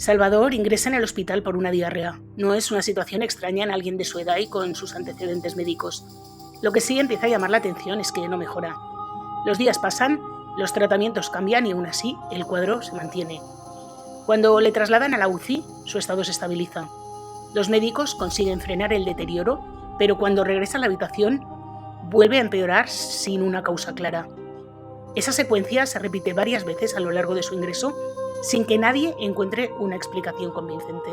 Salvador ingresa en el hospital por una diarrea. No es una situación extraña en alguien de su edad y con sus antecedentes médicos. Lo que sí empieza a llamar la atención es que no mejora. Los días pasan, los tratamientos cambian y aún así el cuadro se mantiene. Cuando le trasladan a la UCI, su estado se estabiliza. Los médicos consiguen frenar el deterioro, pero cuando regresa a la habitación vuelve a empeorar sin una causa clara. Esa secuencia se repite varias veces a lo largo de su ingreso sin que nadie encuentre una explicación convincente.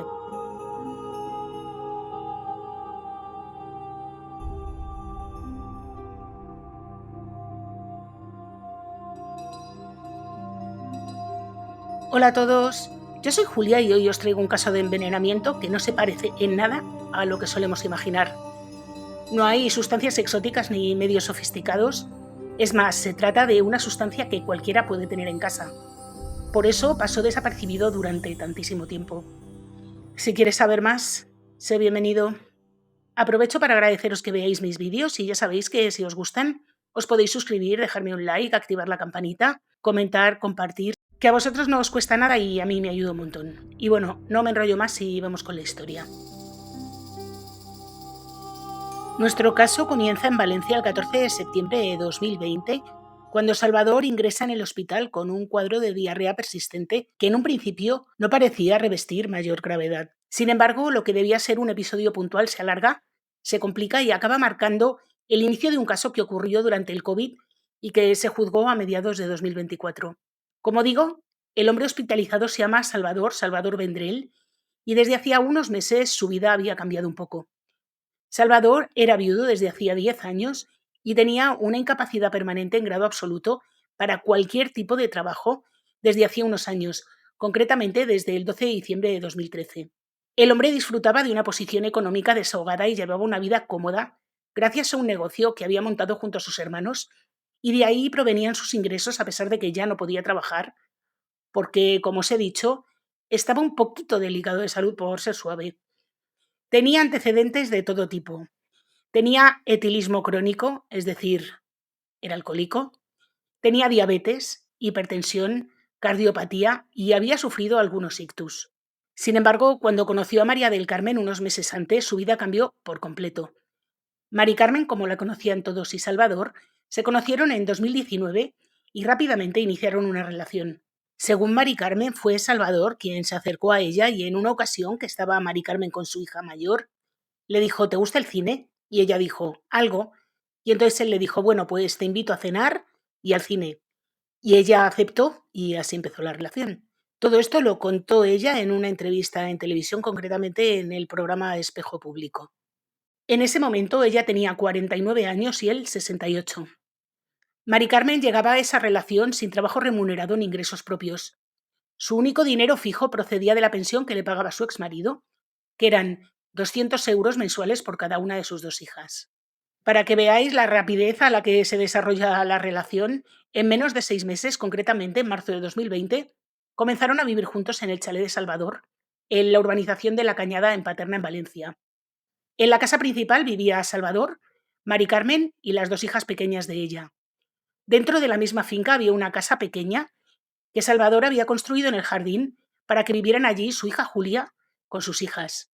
Hola a todos, yo soy Julia y hoy os traigo un caso de envenenamiento que no se parece en nada a lo que solemos imaginar. No hay sustancias exóticas ni medios sofisticados, es más, se trata de una sustancia que cualquiera puede tener en casa. Por eso pasó desapercibido durante tantísimo tiempo. Si quieres saber más, sé bienvenido. Aprovecho para agradeceros que veáis mis vídeos y ya sabéis que si os gustan, os podéis suscribir, dejarme un like, activar la campanita, comentar, compartir, que a vosotros no os cuesta nada y a mí me ayuda un montón. Y bueno, no me enrollo más y vamos con la historia. Nuestro caso comienza en Valencia el 14 de septiembre de 2020, cuando Salvador ingresa en el hospital con un cuadro de diarrea persistente que en un principio no parecía revestir mayor gravedad. Sin embargo, lo que debía ser un episodio puntual se alarga, se complica y acaba marcando el inicio de un caso que ocurrió durante el COVID y que se juzgó a mediados de 2024. Como digo, el hombre hospitalizado se llama Salvador Vendrell, y desde hacía unos meses su vida había cambiado un poco. Salvador era viudo desde hacía 10 años y tenía una incapacidad permanente en grado absoluto para cualquier tipo de trabajo desde hacía unos años, concretamente desde el 12 de diciembre de 2013. El hombre disfrutaba de una posición económica desahogada y llevaba una vida cómoda gracias a un negocio que había montado junto a sus hermanos, y de ahí provenían sus ingresos a pesar de que ya no podía trabajar porque, como os he dicho, estaba un poquito delicado de salud por ser suave. Tenía antecedentes de todo tipo. Tenía etilismo crónico, es decir, era alcohólico. Tenía diabetes, hipertensión, cardiopatía y había sufrido algunos ictus. Sin embargo, cuando conoció a María del Carmen unos meses antes, su vida cambió por completo. Mari Carmen, como la conocían todos, y Salvador, se conocieron en 2019 y rápidamente iniciaron una relación. Según Mari Carmen, fue Salvador quien se acercó a ella y en una ocasión que estaba Mari Carmen con su hija mayor, le dijo: ¿te gusta el cine? Y ella dijo: algo. Y entonces él le dijo: bueno, pues te invito a cenar y al cine. Y ella aceptó y así empezó la relación. Todo esto lo contó ella en una entrevista en televisión, concretamente en el programa Espejo Público. En ese momento ella tenía 49 años y él 68. Mari Carmen llegaba a esa relación sin trabajo remunerado ni ingresos propios. Su único dinero fijo procedía de la pensión que le pagaba su exmarido, que eran 200 euros mensuales por cada una de sus dos hijas. Para que veáis la rapidez a la que se desarrolla la relación, en menos de 6 meses, concretamente en marzo de 2020, comenzaron a vivir juntos en el chalet de Salvador, en la urbanización de La Cañada, en Paterna, en Valencia. En la casa principal vivía Salvador, Mari Carmen y las dos hijas pequeñas de ella. Dentro de la misma finca había una casa pequeña que Salvador había construido en el jardín para que vivieran allí su hija Julia con sus hijas.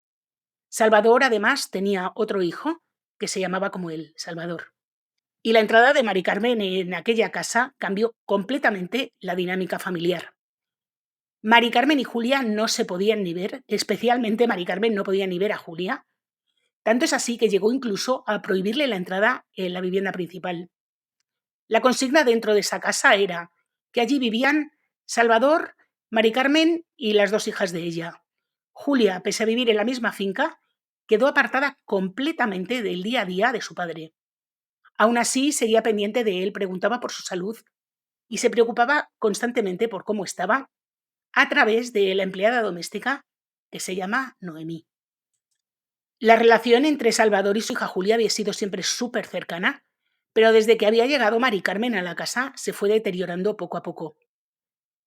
Salvador además tenía otro hijo que se llamaba como él, Salvador. Y la entrada de Mari Carmen en aquella casa cambió completamente la dinámica familiar. Mari Carmen y Julia no se podían ni ver, especialmente Mari Carmen no podía ni ver a Julia. Tanto es así que llegó incluso a prohibirle la entrada en la vivienda principal. La consigna dentro de esa casa era que allí vivían Salvador, Mari Carmen y las dos hijas de ella. Julia, pese a vivir en la misma finca, quedó apartada completamente del día a día de su padre. Aún así, seguía pendiente de él, preguntaba por su salud y se preocupaba constantemente por cómo estaba a través de la empleada doméstica que se llama Noemí. La relación entre Salvador y su hija Julia había sido siempre súper cercana, pero desde que había llegado Mari Carmen a la casa se fue deteriorando poco a poco.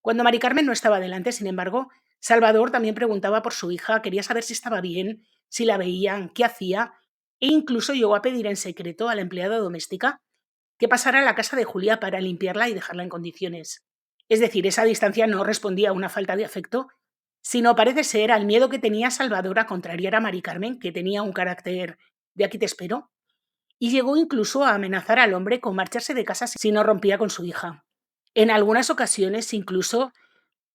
Cuando Mari Carmen no estaba delante, sin embargo, Salvador también preguntaba por su hija, quería saber si estaba bien, si la veían, qué hacía, e incluso llegó a pedir en secreto a la empleada doméstica que pasara a la casa de Julia para limpiarla y dejarla en condiciones. Es decir, esa distancia no respondía a una falta de afecto, sino parece ser al miedo que tenía Salvador a contrariar a Mari Carmen, que tenía un carácter de aquí te espero, y llegó incluso a amenazar al hombre con marcharse de casa si no rompía con su hija. En algunas ocasiones incluso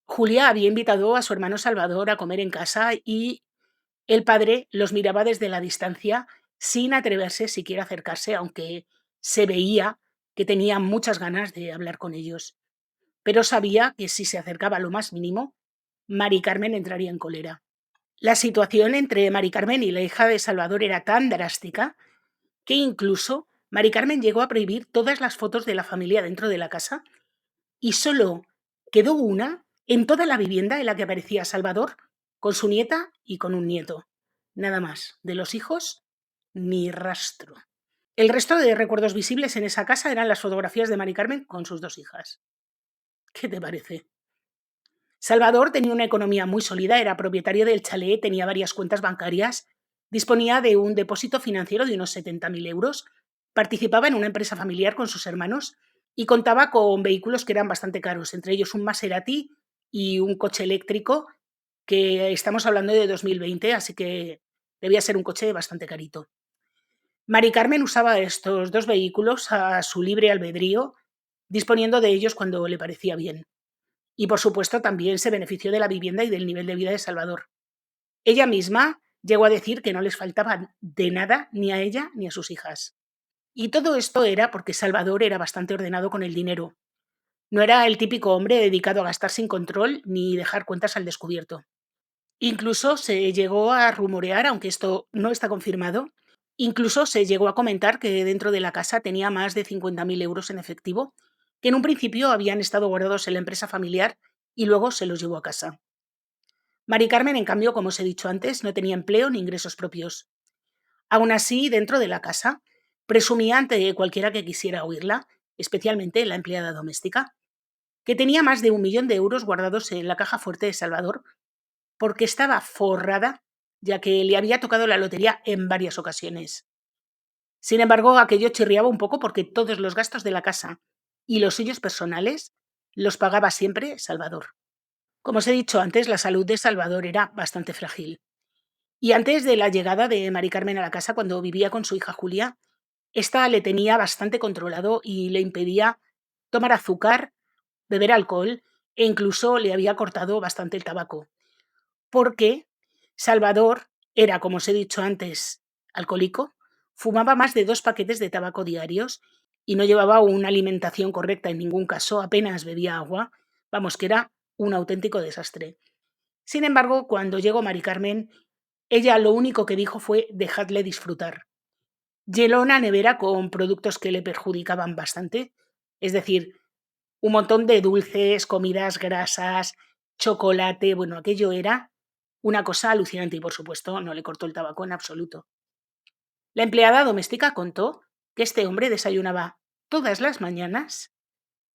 Julia había invitado a su hermano Salvador a comer en casa y el padre los miraba desde la distancia sin atreverse siquiera a acercarse, aunque se veía que tenía muchas ganas de hablar con ellos. Pero sabía que si se acercaba lo más mínimo, Mari Carmen entraría en cólera. La situación entre Mari Carmen y la hija de Salvador era tan drástica que incluso Mari Carmen llegó a prohibir todas las fotos de la familia dentro de la casa y solo quedó una en toda la vivienda en la que aparecía Salvador con su nieta y con un nieto. Nada más. De los hijos, ni rastro. El resto de recuerdos visibles en esa casa eran las fotografías de Mari Carmen con sus dos hijas. ¿Qué te parece? Salvador tenía una economía muy sólida, era propietario del chalet, tenía varias cuentas bancarias, disponía de un depósito financiero de unos 70.000 euros, participaba en una empresa familiar con sus hermanos y contaba con vehículos que eran bastante caros, entre ellos un Maserati y un coche eléctrico, que estamos hablando de 2020, así que debía ser un coche bastante carito. Mari Carmen usaba estos dos vehículos a su libre albedrío, disponiendo de ellos cuando le parecía bien. Y por supuesto también se benefició de la vivienda y del nivel de vida de Salvador. Ella misma llegó a decir que no les faltaba de nada ni a ella ni a sus hijas. Y todo esto era porque Salvador era bastante ordenado con el dinero. No era el típico hombre dedicado a gastar sin control ni dejar cuentas al descubierto. Incluso se llegó a rumorear, aunque esto no está confirmado, incluso se llegó a comentar que dentro de la casa tenía más de 50.000 euros en efectivo, que en un principio habían estado guardados en la empresa familiar y luego se los llevó a casa. Mari Carmen, en cambio, como os he dicho antes, no tenía empleo ni ingresos propios. Aún así, dentro de la casa, presumía ante cualquiera que quisiera oírla, especialmente la empleada doméstica, que tenía más de 1.000.000 de euros guardados en la caja fuerte de Salvador porque estaba forrada, ya que le había tocado la lotería en varias ocasiones. Sin embargo, aquello chirriaba un poco porque todos los gastos de la casa y los suyos personales los pagaba siempre Salvador. Como os he dicho antes, la salud de Salvador era bastante frágil. Y antes de la llegada de Mari Carmen a la casa, cuando vivía con su hija Julia, esta le tenía bastante controlado y le impedía tomar azúcar, beber alcohol e incluso le había cortado bastante el tabaco. Porque Salvador era, como os he dicho antes, alcohólico, fumaba más de 2 paquetes de tabaco diarios y no llevaba una alimentación correcta en ningún caso, apenas bebía agua, vamos, que era un auténtico desastre. Sin embargo, cuando llegó Mari Carmen, ella lo único que dijo fue dejadle disfrutar. Llenó una nevera con productos que le perjudicaban bastante, es decir, un montón de dulces, comidas grasas, chocolate, bueno, aquello era una cosa alucinante y, por supuesto, no le cortó el tabaco en absoluto. La empleada doméstica contó que este hombre desayunaba todas las mañanas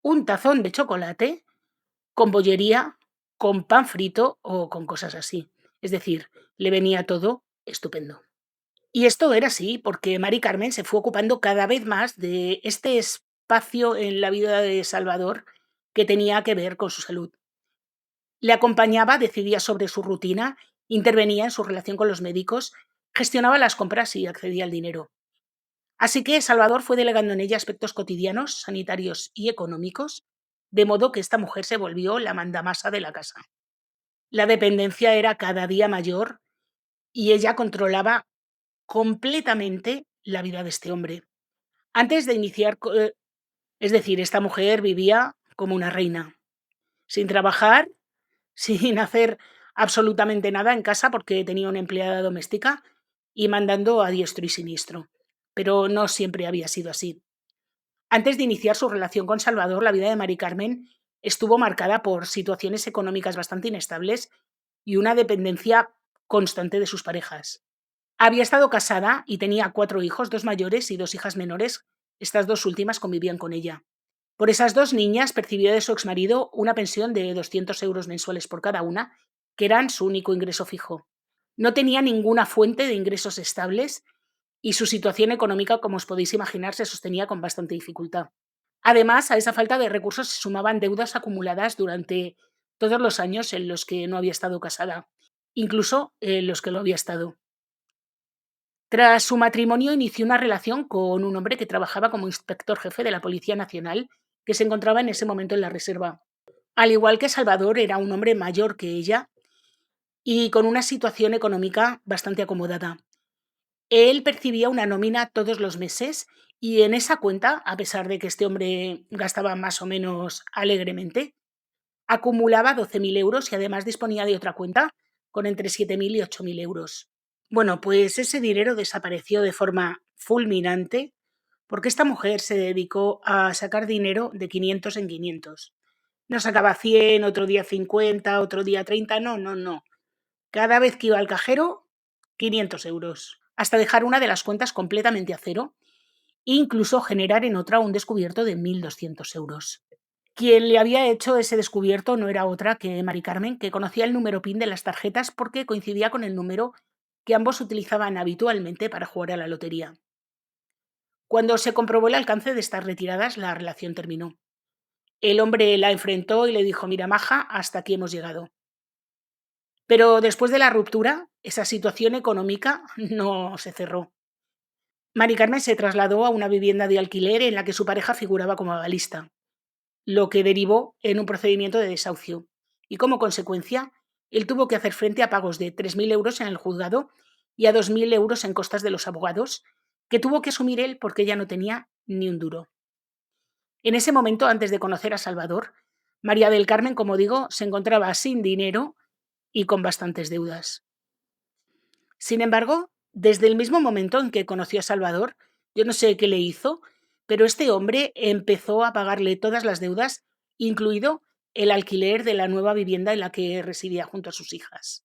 un tazón de chocolate con bollería, con pan frito o con cosas así. Es decir, le venía todo estupendo. Y esto era así porque Mari Carmen se fue ocupando cada vez más de este espacio en la vida de Salvador que tenía que ver con su salud. Le acompañaba, decidía sobre su rutina, intervenía en su relación con los médicos, gestionaba las compras y accedía al dinero. Así que Salvador fue delegando en ella aspectos cotidianos, sanitarios y económicos, de modo que esta mujer se volvió la mandamasa de la casa. La dependencia era cada día mayor y ella controlaba completamente la vida de este hombre. Antes de iniciar, es decir, esta mujer vivía como una reina, sin trabajar, sin hacer absolutamente nada en casa porque tenía una empleada doméstica y mandando a diestro y siniestro. Pero no siempre había sido así. Antes de iniciar su relación con Salvador, la vida de Mari Carmen estuvo marcada por situaciones económicas bastante inestables y una dependencia constante de sus parejas. Había estado casada y tenía 4 hijos, 2 mayores y 2 hijas menores. Estas 2 últimas convivían con ella. Por esas 2 niñas percibía de su exmarido una pensión de 200 euros mensuales por cada una, que eran su único ingreso fijo. No tenía ninguna fuente de ingresos estables y su situación económica, como os podéis imaginar, se sostenía con bastante dificultad. Además, a esa falta de recursos se sumaban deudas acumuladas durante todos los años en los que no había estado casada, incluso en los que lo había estado. Tras su matrimonio inició una relación con un hombre que trabajaba como inspector jefe de la Policía Nacional, que se encontraba en ese momento en la reserva. Al igual que Salvador, era un hombre mayor que ella y con una situación económica bastante acomodada. Él percibía una nómina todos los meses y en esa cuenta, a pesar de que este hombre gastaba más o menos alegremente, acumulaba 12.000 euros y además disponía de otra cuenta con entre 7.000 y 8.000 euros. Bueno, pues ese dinero desapareció de forma fulminante porque esta mujer se dedicó a sacar dinero de 500 en 500. No sacaba 100, otro día 50, otro día 30, no, no, no. Cada vez que iba al cajero, 500 euros, hasta dejar una de las cuentas completamente a cero e incluso generar en otra un descubierto de 1.200 euros. Quien le había hecho ese descubierto no era otra que Mari Carmen, que conocía el número PIN de las tarjetas porque coincidía con el número que ambos utilizaban habitualmente para jugar a la lotería. Cuando se comprobó el alcance de estas retiradas, la relación terminó. El hombre la enfrentó y le dijo: mira, maja, hasta aquí hemos llegado. Pero después de la ruptura, esa situación económica no se cerró. Mari Carmen se trasladó a una vivienda de alquiler en la que su pareja figuraba como avalista, lo que derivó en un procedimiento de desahucio. Y como consecuencia, él tuvo que hacer frente a pagos de 3.000 euros en el juzgado y a 2.000 euros en costas de los abogados, que tuvo que asumir él porque ella no tenía ni un duro. En ese momento, antes de conocer a Salvador, María del Carmen, como digo, se encontraba sin dinero y con bastantes deudas. Sin embargo, desde el mismo momento en que conoció a Salvador, yo no sé qué le hizo, pero este hombre empezó a pagarle todas las deudas, incluido el alquiler de la nueva vivienda en la que residía junto a sus hijas.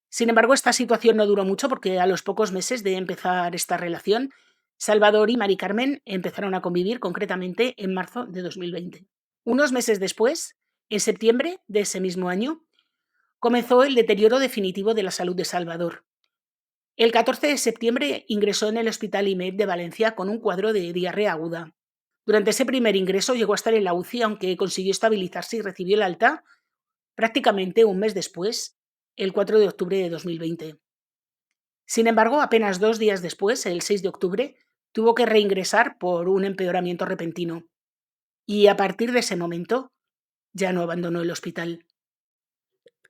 Sin embargo, esta situación no duró mucho porque a los pocos meses de empezar esta relación, Salvador y Mari Carmen empezaron a convivir concretamente en marzo de 2020. Unos meses después, en septiembre de ese mismo año, comenzó el deterioro definitivo de la salud de Salvador. El 14 de septiembre ingresó en el Hospital IMED de Valencia con un cuadro de diarrea aguda. Durante ese primer ingreso llegó a estar en la UCI, aunque consiguió estabilizarse y recibió el alta prácticamente un mes después, el 4 de octubre de 2020. Sin embargo, apenas 2 días después, el 6 de octubre, tuvo que reingresar por un empeoramiento repentino. Y a partir de ese momento ya no abandonó el hospital.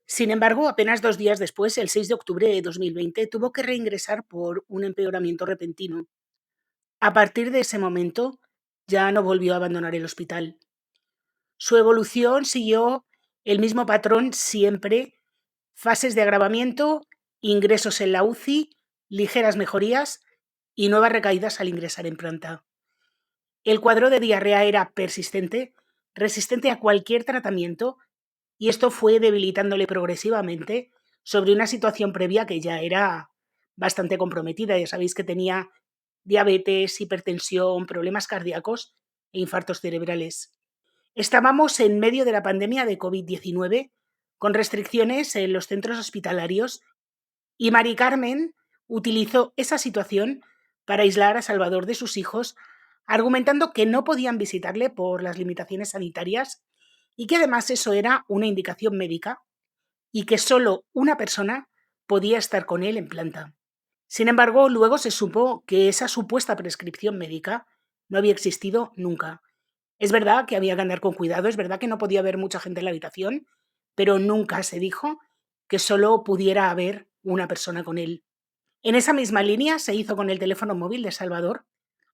Sin embargo, apenas 2 días después, el 6 de octubre de 2020, tuvo que reingresar por un empeoramiento repentino. A partir de ese momento, ya no volvió a abandonar el hospital. Su evolución siguió el mismo patrón siempre: fases de agravamiento, ingresos en la UCI, ligeras mejorías y nuevas recaídas al ingresar en planta. El cuadro de diarrea era persistente, resistente a cualquier tratamiento, y esto fue debilitándole progresivamente sobre una situación previa que ya era bastante comprometida. Ya sabéis que tenía diabetes, hipertensión, problemas cardíacos e infartos cerebrales. Estábamos en medio de la pandemia de COVID-19, con restricciones en los centros hospitalarios, y Mari Carmen utilizó esa situación para aislar a Salvador de sus hijos, argumentando que no podían visitarle por las limitaciones sanitarias y que además eso era una indicación médica y que solo una persona podía estar con él en planta. Sin embargo, luego se supo que esa supuesta prescripción médica no había existido nunca. Es verdad que había que andar con cuidado, es verdad que no podía haber mucha gente en la habitación, pero nunca se dijo que solo pudiera haber una persona con él. En esa misma línea se hizo con el teléfono móvil de Salvador.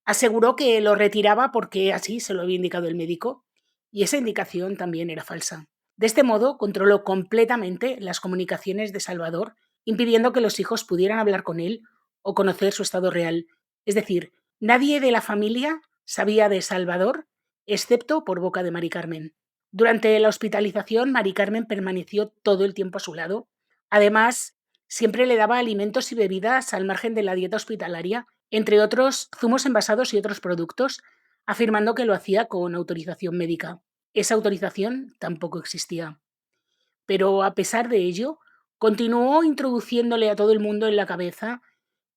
Aseguró que lo retiraba porque así se lo había indicado el médico, y esa indicación también era falsa. De este modo, controló completamente las comunicaciones de Salvador, impidiendo que los hijos pudieran hablar con él o conocer su estado real. Es decir, nadie de la familia sabía de Salvador, excepto por boca de Mari Carmen. Durante la hospitalización, Mari Carmen permaneció todo el tiempo a su lado. Además, siempre le daba alimentos y bebidas al margen de la dieta hospitalaria, entre otros zumos envasados y otros productos, afirmando que lo hacía con autorización médica. Esa autorización tampoco existía. Pero a pesar de ello, continuó introduciéndole a todo el mundo en la cabeza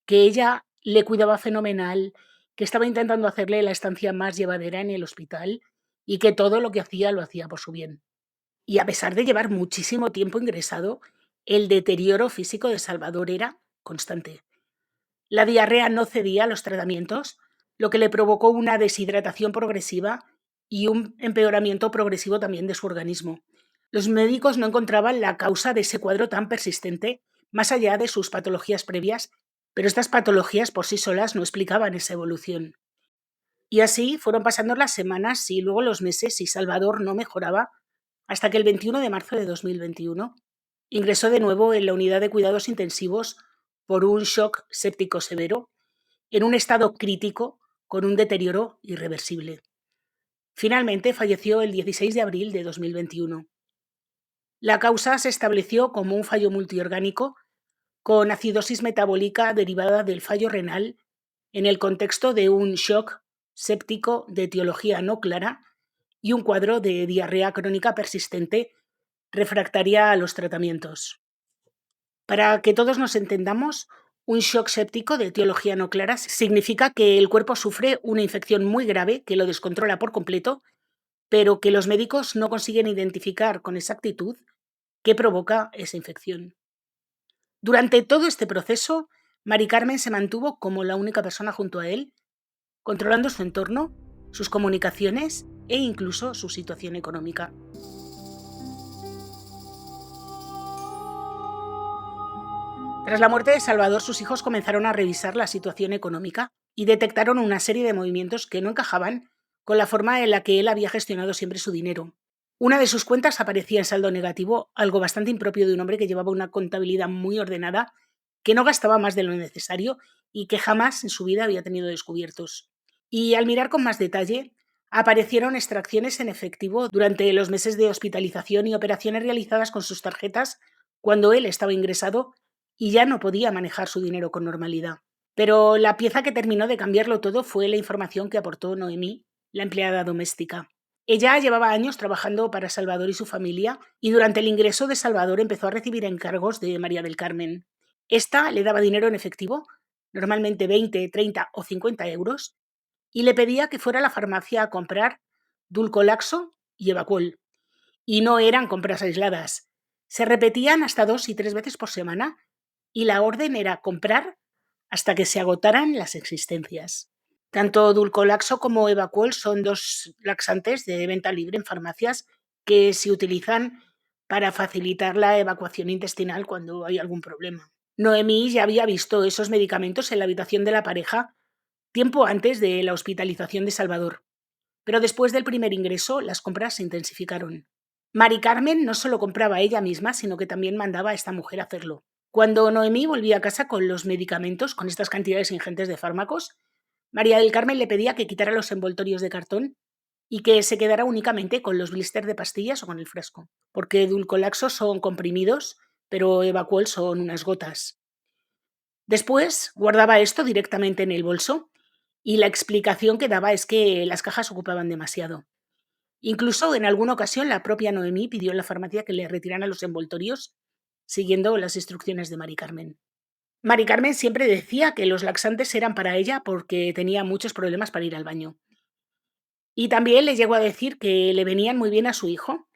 que ella le cuidaba fenomenal, que estaba intentando hacerle la estancia más llevadera en el hospital y que todo lo que hacía lo hacía por su bien. Y a pesar de llevar muchísimo tiempo ingresado, el deterioro físico de Salvador era constante. La diarrea no cedía a los tratamientos, lo que le provocó una deshidratación progresiva y un empeoramiento progresivo también de su organismo. Los médicos no encontraban la causa de ese cuadro tan persistente, más allá de sus patologías previas, pero estas patologías por sí solas no explicaban esa evolución. Y así fueron pasando las semanas y luego los meses y Salvador no mejoraba hasta que el 21 de marzo de 2021 ingresó de nuevo en la unidad de cuidados intensivos por un shock séptico severo, en un estado crítico con un deterioro irreversible. Finalmente falleció el 16 de abril de 2021. La causa se estableció como un fallo multiorgánico con acidosis metabólica derivada del fallo renal en el contexto de un shock séptico de etiología no clara y un cuadro de diarrea crónica persistente refractaria a los tratamientos. Para que todos nos entendamos, un shock séptico de etiología no clara significa que el cuerpo sufre una infección muy grave que lo descontrola por completo, pero que los médicos no consiguen identificar con exactitud qué provoca esa infección. Durante todo este proceso, Mari Carmen se mantuvo como la única persona junto a él, controlando su entorno, sus comunicaciones e incluso su situación económica. Tras la muerte de Salvador, sus hijos comenzaron a revisar la situación económica y detectaron una serie de movimientos que no encajaban con la forma en la que él había gestionado siempre su dinero. Una de sus cuentas aparecía en saldo negativo, algo bastante impropio de un hombre que llevaba una contabilidad muy ordenada, que no gastaba más de lo necesario y que jamás en su vida había tenido descubiertos. Y al mirar con más detalle, aparecieron extracciones en efectivo durante los meses de hospitalización y operaciones realizadas con sus tarjetas cuando él estaba ingresado y ya no podía manejar su dinero con normalidad. Pero la pieza que terminó de cambiarlo todo fue la información que aportó Noemí, la empleada doméstica. Ella llevaba años trabajando para Salvador y su familia y durante el ingreso de Salvador empezó a recibir encargos de María del Carmen. Esta le daba dinero en efectivo, normalmente 20, 30 o 50 euros, y le pedía que fuera a la farmacia a comprar Dulcolaxo y Evacuol. Y no eran compras aisladas. Se repetían hasta 2 y 3 veces por semana y la orden era comprar hasta que se agotaran las existencias. Tanto Dulcolaxo como Evacuol son dos laxantes de venta libre en farmacias que se utilizan para facilitar la evacuación intestinal cuando hay algún problema. Noemí ya había visto esos medicamentos en la habitación de la pareja tiempo antes de la hospitalización de Salvador, pero después del primer ingreso las compras se intensificaron. Mari Carmen no solo compraba ella misma, sino que también mandaba a esta mujer a hacerlo. Cuando Noemí volvía a casa con los medicamentos, con estas cantidades ingentes de fármacos, María del Carmen le pedía que quitara los envoltorios de cartón y que se quedara únicamente con los blisters de pastillas o con el frasco, porque Dulcolaxo son comprimidos, pero Evacuol son unas gotas. Después guardaba esto directamente en el bolso y la explicación que daba es que las cajas ocupaban demasiado. Incluso en alguna ocasión la propia Noemí pidió en la farmacia que le retiraran los envoltorios, siguiendo las instrucciones de Mari Carmen. Mari Carmen siempre decía que los laxantes eran para ella porque tenía muchos problemas para ir al baño. Y también le llegó a decir que le venían muy bien a su hijo,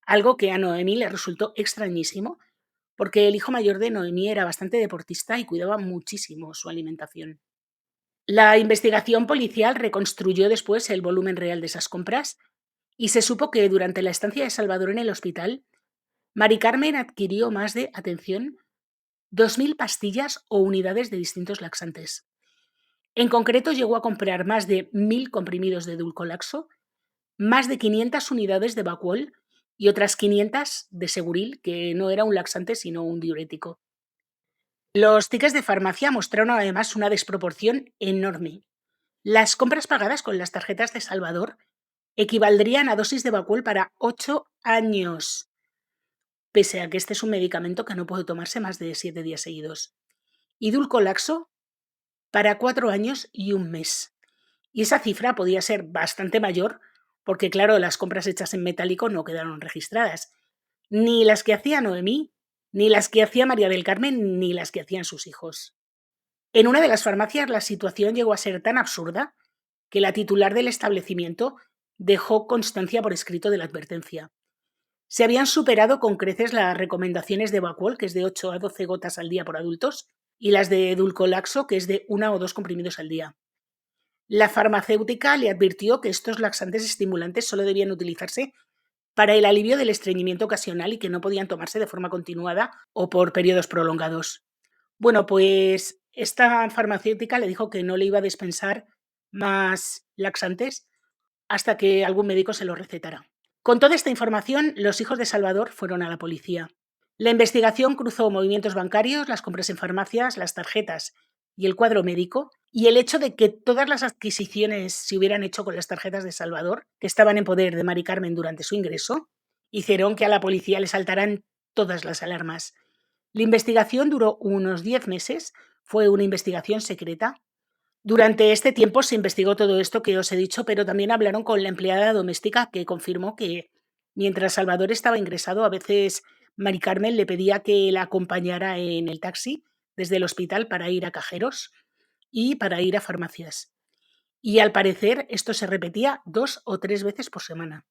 algo que a Noemí le resultó extrañísimo, porque el hijo mayor de Noemí era bastante deportista y cuidaba muchísimo su alimentación. La investigación policial reconstruyó después el volumen real de esas compras y se supo que durante la estancia de Salvador en el hospital, Mari Carmen adquirió más de, atención, 2.000 pastillas o unidades de distintos laxantes. En concreto, llegó a comprar más de 1.000 comprimidos de Dulcolaxo, más de 500 unidades de Evacuol y otras 500 de Seguril, que no era un laxante sino un diurético. Los tickets de farmacia mostraron además una desproporción enorme. Las compras pagadas con las tarjetas de Salvador equivaldrían a dosis de Evacuol para 8 años, pese a que este es un medicamento que no puede tomarse más de 7 días seguidos. Y Dulcolaxo para 4 años y un mes. Y esa cifra podía ser bastante mayor porque, claro, las compras hechas en metálico no quedaron registradas. Ni las que hacía Noemí, ni las que hacía María del Carmen, ni las que hacían sus hijos. En una de las farmacias la situación llegó a ser tan absurda que la titular del establecimiento dejó constancia por escrito de la advertencia. Se habían superado con creces las recomendaciones de Backwall, que es de 8 a 12 gotas al día por adultos, y las de Edulcolaxo, que es de 1 o 2 comprimidos al día. La farmacéutica le advirtió que estos laxantes estimulantes solo debían utilizarse para el alivio del estreñimiento ocasional y que no podían tomarse de forma continuada o por periodos prolongados. Bueno, pues esta farmacéutica le dijo que no le iba a dispensar más laxantes hasta que algún médico se lo recetara. Con toda esta información, los hijos de Salvador fueron a la policía. La investigación cruzó movimientos bancarios, las compras en farmacias, las tarjetas y el cuadro médico, y el hecho de que todas las adquisiciones se hubieran hecho con las tarjetas de Salvador, que estaban en poder de Mari Carmen durante su ingreso, hicieron que a la policía le saltaran todas las alarmas. La investigación duró unos 10 meses, fue una investigación secreta. Durante este tiempo se investigó todo esto que os he dicho, pero también hablaron con la empleada doméstica que confirmó que mientras Salvador estaba ingresado, a veces Mari Carmen le pedía que la acompañara en el taxi desde el hospital para ir a cajeros y para ir a farmacias. Y al parecer esto se repetía 2 o 3 veces por semana.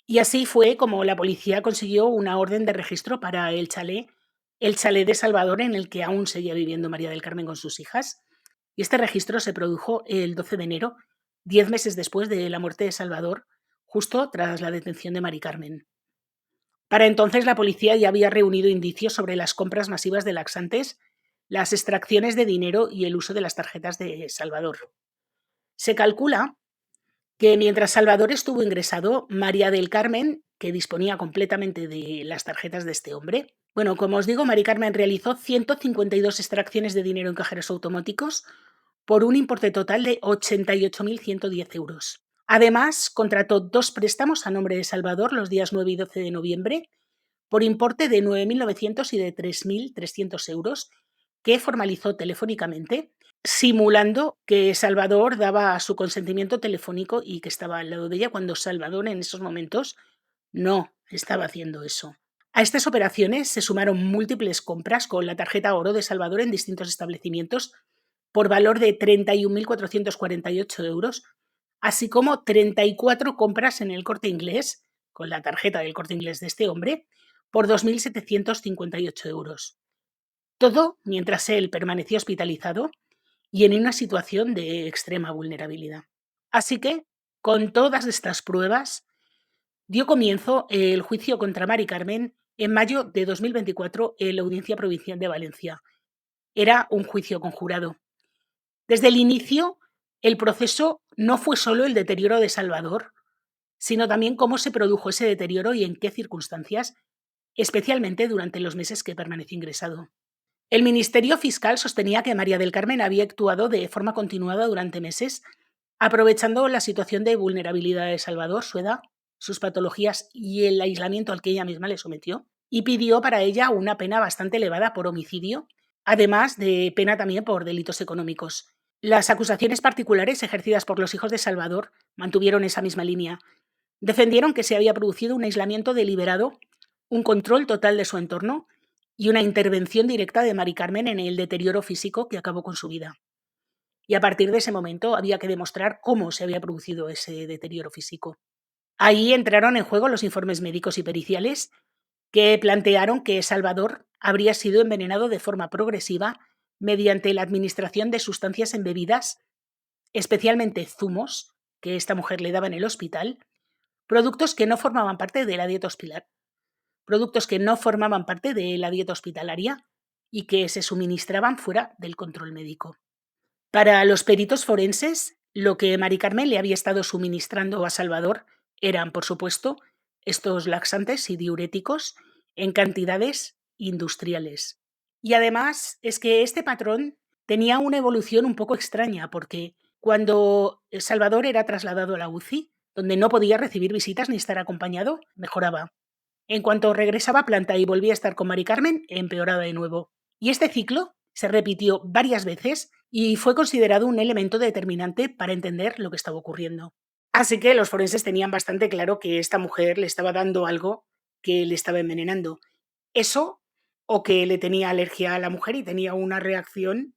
Y así fue como la policía consiguió una orden de registro para el chalet de Salvador en el que aún seguía viviendo María del Carmen con sus hijas. Y este registro se produjo el 12 de enero, 10 meses después de la muerte de Salvador, justo tras la detención de Mari Carmen. Para entonces la policía ya había reunido indicios sobre las compras masivas de laxantes, las extracciones de dinero y el uso de las tarjetas de Salvador. Se calcula que mientras Salvador estuvo ingresado, María del Carmen, que disponía completamente de las tarjetas de este hombre, bueno, como os digo, Mari Carmen realizó 152 extracciones de dinero en cajeros automáticos por un importe total de 88.110 euros. Además, contrató 2 préstamos a nombre de Salvador los días 9 y 12 de noviembre por importe de 9.900 y de 3.300 euros, que formalizó telefónicamente, simulando que Salvador daba su consentimiento telefónico y que estaba al lado de ella, cuando Salvador en esos momentos no estaba haciendo eso. A estas operaciones se sumaron múltiples compras con la tarjeta oro de Salvador en distintos establecimientos por valor de 31.448 euros, así como 34 compras en el Corte Inglés, con la tarjeta del Corte Inglés de este hombre, por 2.758 euros. Todo mientras él permanecía hospitalizado y en una situación de extrema vulnerabilidad. Así que, con todas estas pruebas, dio comienzo el juicio contra Mari Carmen en mayo de 2024 en la Audiencia Provincial de Valencia. Era un juicio conjurado. Desde el inicio, el proceso no fue solo el deterioro de Salvador, sino también cómo se produjo ese deterioro y en qué circunstancias, especialmente durante los meses que permaneció ingresado. El Ministerio Fiscal sostenía que María del Carmen había actuado de forma continuada durante meses, aprovechando la situación de vulnerabilidad de Salvador, su edad, sus patologías y el aislamiento al que ella misma le sometió, y pidió para ella una pena bastante elevada por homicidio, además de pena también por delitos económicos. Las acusaciones particulares ejercidas por los hijos de Salvador mantuvieron esa misma línea. Defendieron que se había producido un aislamiento deliberado, un control total de su entorno y una intervención directa de Mari Carmen en el deterioro físico que acabó con su vida. Y a partir de ese momento había que demostrar cómo se había producido ese deterioro físico. Ahí entraron en juego los informes médicos y periciales que plantearon que Salvador habría sido envenenado de forma progresiva mediante la administración de sustancias en bebidas, especialmente zumos, que esta mujer le daba en el hospital, productos que no formaban parte de la dieta hospitalaria y que se suministraban fuera del control médico. Para los peritos forenses, lo que Mari Carmen le había estado suministrando a Salvador eran, por supuesto, estos laxantes y diuréticos en cantidades industriales. Y además es que este patrón tenía una evolución un poco extraña, porque cuando Salvador era trasladado a la UCI, donde no podía recibir visitas ni estar acompañado, mejoraba. En cuanto regresaba a planta y volvía a estar con Mari Carmen, empeoraba de nuevo. Y este ciclo se repitió varias veces y fue considerado un elemento determinante para entender lo que estaba ocurriendo. Así que los forenses tenían bastante claro que esta mujer le estaba dando algo que le estaba envenenando. Eso, o que le tenía alergia a la mujer y tenía una reacción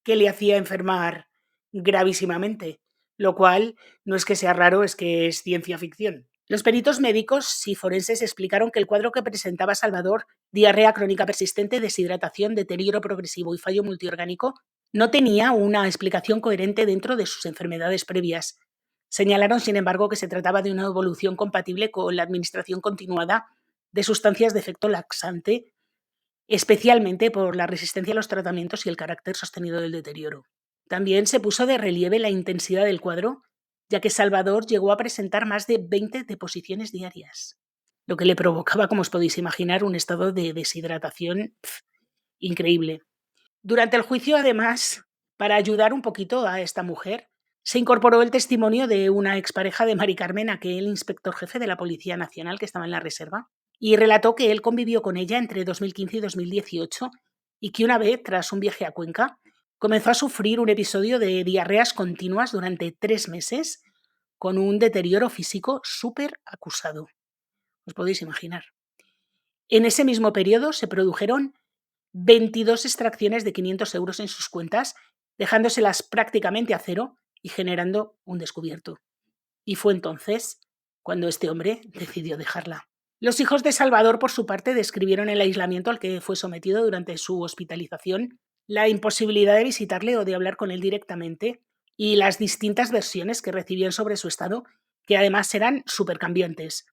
que le hacía enfermar gravísimamente, lo cual no es que sea raro, es que es ciencia ficción. Los peritos médicos y forenses explicaron que el cuadro que presentaba Salvador, diarrea crónica persistente, deshidratación, deterioro progresivo y fallo multiorgánico, no tenía una explicación coherente dentro de sus enfermedades previas. Señalaron, sin embargo, que se trataba de una evolución compatible con la administración continuada de sustancias de efecto laxante, especialmente por la resistencia a los tratamientos y el carácter sostenido del deterioro. También se puso de relieve la intensidad del cuadro, ya que Salvador llegó a presentar más de 20 deposiciones diarias, lo que le provocaba, como os podéis imaginar, un estado de deshidratación increíble. Durante el juicio, además, para ayudar un poquito a esta mujer, se incorporó el testimonio de una expareja de Mari Carmen, aquel inspector jefe de la Policía Nacional que estaba en la reserva, y relató que él convivió con ella entre 2015 y 2018 y que una vez, tras un viaje a Cuenca, comenzó a sufrir un episodio de diarreas continuas durante 3 meses con un deterioro físico súper acusado. Os podéis imaginar. En ese mismo periodo se produjeron 22 extracciones de 500 euros en sus cuentas, dejándoselas prácticamente a cero y generando un descubierto. Y fue entonces cuando este hombre decidió dejarla. Los hijos de Salvador, por su parte, describieron el aislamiento al que fue sometido durante su hospitalización, la imposibilidad de visitarle o de hablar con él directamente y las distintas versiones que recibían sobre su estado, que además eran supercambiantes.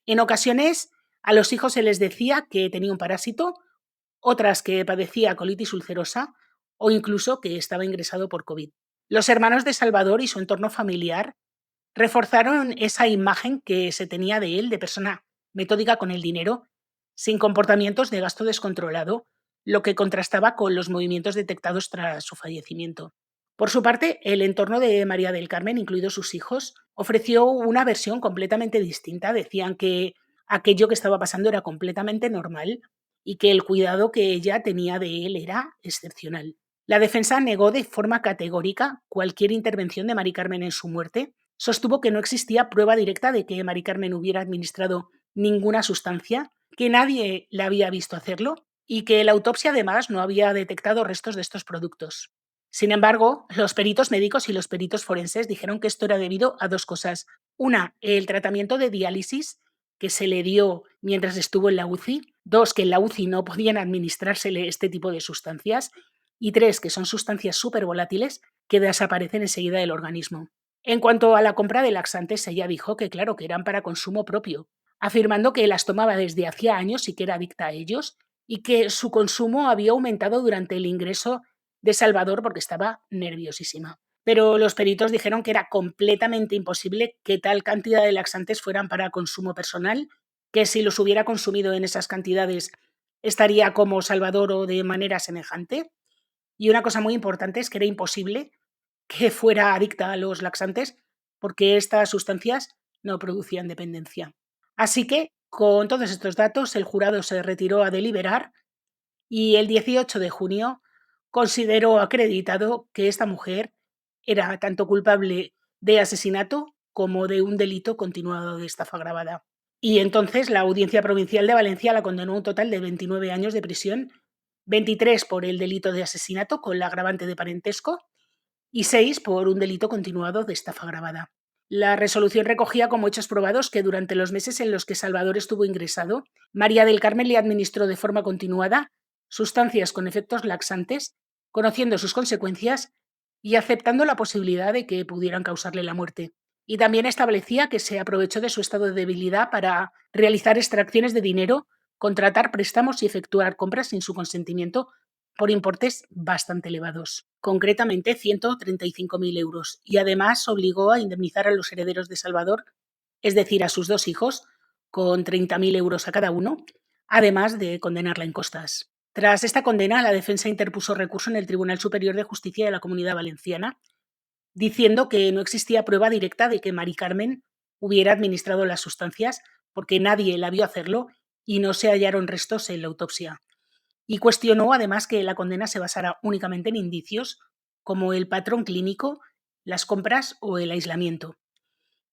En ocasiones, a los hijos se les decía que tenía un parásito, otras que padecía colitis ulcerosa o incluso que estaba ingresado por COVID. Los hermanos de Salvador y su entorno familiar reforzaron esa imagen que se tenía de él de persona metódica con el dinero, sin comportamientos de gasto descontrolado, lo que contrastaba con los movimientos detectados tras su fallecimiento. Por su parte, el entorno de María del Carmen, incluidos sus hijos, ofreció una versión completamente distinta. Decían que aquello que estaba pasando era completamente normal y que el cuidado que ella tenía de él era excepcional. La defensa negó de forma categórica cualquier intervención de Mari Carmen en su muerte. Sostuvo que no existía prueba directa de que Mari Carmen hubiera administrado ninguna sustancia, que nadie la había visto hacerlo y que la autopsia además no había detectado restos de estos productos. Sin embargo, los peritos médicos y los peritos forenses dijeron que esto era debido a dos cosas. Una, el tratamiento de diálisis que se le dio mientras estuvo en la UCI. Dos, que en la UCI no podían administrársele este tipo de sustancias. Y tres, que son sustancias súper volátiles que desaparecen enseguida del organismo. En cuanto a la compra de laxantes, ella dijo que claro, que eran para consumo propio, afirmando que las tomaba desde hacía años y que era adicta a ellos, y que su consumo había aumentado durante el ingreso de Salvador porque estaba nerviosísima. Pero los peritos dijeron que era completamente imposible que tal cantidad de laxantes fueran para consumo personal, que si los hubiera consumido en esas cantidades estaría como Salvador o de manera semejante. Y una cosa muy importante es que era imposible que fuera adicta a los laxantes porque estas sustancias no producían dependencia. Así que, con todos estos datos, el jurado se retiró a deliberar y el 18 de junio consideró acreditado que esta mujer era tanto culpable de asesinato como de un delito continuado de estafa agravada. Y entonces la Audiencia Provincial de Valencia la condenó a un total de 29 años de prisión, 23 por el delito de asesinato con la agravante de parentesco y 6 por un delito continuado de estafa agravada. La resolución recogía como hechos probados que durante los meses en los que Salvador estuvo ingresado, María del Carmen le administró de forma continuada sustancias con efectos laxantes, conociendo sus consecuencias y aceptando la posibilidad de que pudieran causarle la muerte. Y también establecía que se aprovechó de su estado de debilidad para realizar extracciones de dinero, contratar préstamos y efectuar compras sin su consentimiento por importes bastante elevados, concretamente 135.000 euros, y además obligó a indemnizar a los herederos de Salvador, es decir, a sus dos hijos, con 30.000 euros a cada uno, además de condenarla en costas. Tras esta condena, la defensa interpuso recurso en el Tribunal Superior de Justicia de la Comunidad Valenciana, diciendo que no existía prueba directa de que Mari Carmen hubiera administrado las sustancias porque nadie la vio hacerlo y no se hallaron restos en la autopsia. Y cuestionó además que la condena se basara únicamente en indicios como el patrón clínico, las compras o el aislamiento.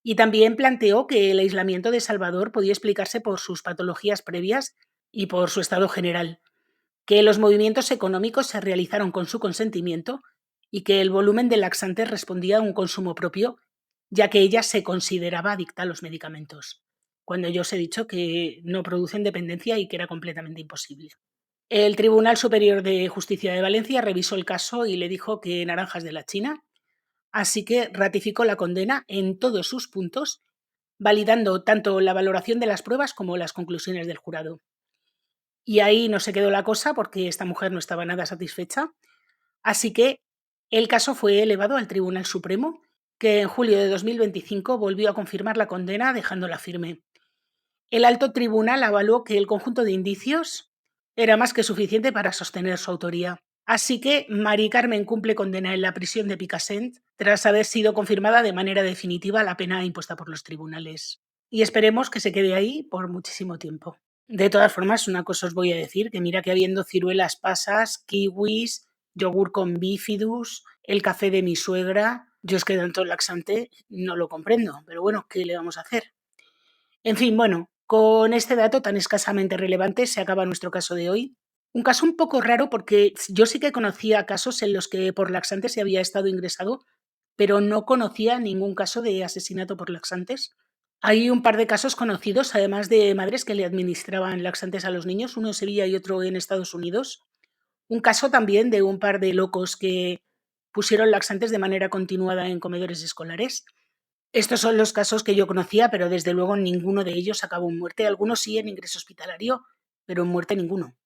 Y también planteó que el aislamiento de Salvador podía explicarse por sus patologías previas y por su estado general, que los movimientos económicos se realizaron con su consentimiento y que el volumen de laxantes respondía a un consumo propio, ya que ella se consideraba adicta a los medicamentos. cuando yo os he dicho que no producen dependencia y que era completamente imposible. El Tribunal Superior de Justicia de Valencia revisó el caso y le dijo que naranjas de la China, así que ratificó la condena en todos sus puntos, validando tanto la valoración de las pruebas como las conclusiones del jurado. Y ahí no se quedó la cosa porque esta mujer no estaba nada satisfecha, así que el caso fue elevado al Tribunal Supremo, que en julio de 2025 volvió a confirmar la condena dejándola firme. El alto tribunal avaló que el conjunto de indicios era más que suficiente para sostener su autoría. Así que Mari Carmen cumple condena en la prisión de Picassent tras haber sido confirmada de manera definitiva la pena impuesta por los tribunales. Y esperemos que se quede ahí por muchísimo tiempo. De todas formas, una cosa os voy a decir, que mira que habiendo ciruelas pasas, kiwis, yogur con bífidus, el café de mi suegra, yo es que tanto laxante no lo comprendo, pero bueno, ¿qué le vamos a hacer? En fin, bueno, con este dato tan escasamente relevante se acaba nuestro caso de hoy. Un caso un poco raro porque yo sí que conocía casos en los que por laxantes se había estado ingresado, pero no conocía ningún caso de asesinato por laxantes. Hay un par de casos conocidos, además de madres que le administraban laxantes a los niños, uno en Sevilla y otro en Estados Unidos. Un caso también de un par de locos que pusieron laxantes de manera continuada en comedores escolares. Estos son los casos que yo conocía, pero desde luego ninguno de ellos acabó en muerte. Algunos sí en ingreso hospitalario, pero en muerte ninguno.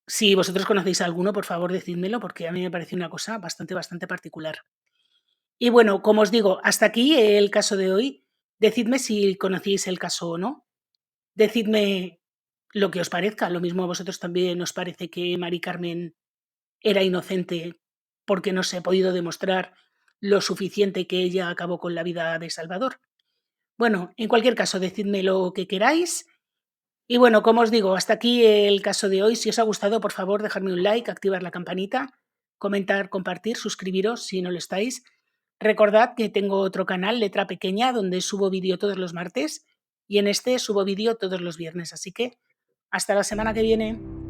Si vosotros conocéis alguno, por favor decídmelo, porque a mí me parece una cosa bastante particular. Y bueno, como os digo, hasta aquí el caso de hoy. Decidme si conocíais el caso o no. Decidme lo que os parezca. Lo mismo a vosotros también os parece que Mari Carmen era inocente porque no se ha podido demostrar lo suficiente que ella acabó con la vida de Salvador. Bueno, en cualquier caso, decidme lo que queráis. Y bueno, como os digo, hasta aquí el caso de hoy. Si os ha gustado, por favor, dejadme un like, activar la campanita, comentar, compartir, suscribiros si no lo estáis. Recordad que tengo otro canal, Letra Pequeña, donde subo vídeo todos los martes y en este subo vídeo todos los viernes. Así que hasta la semana que viene.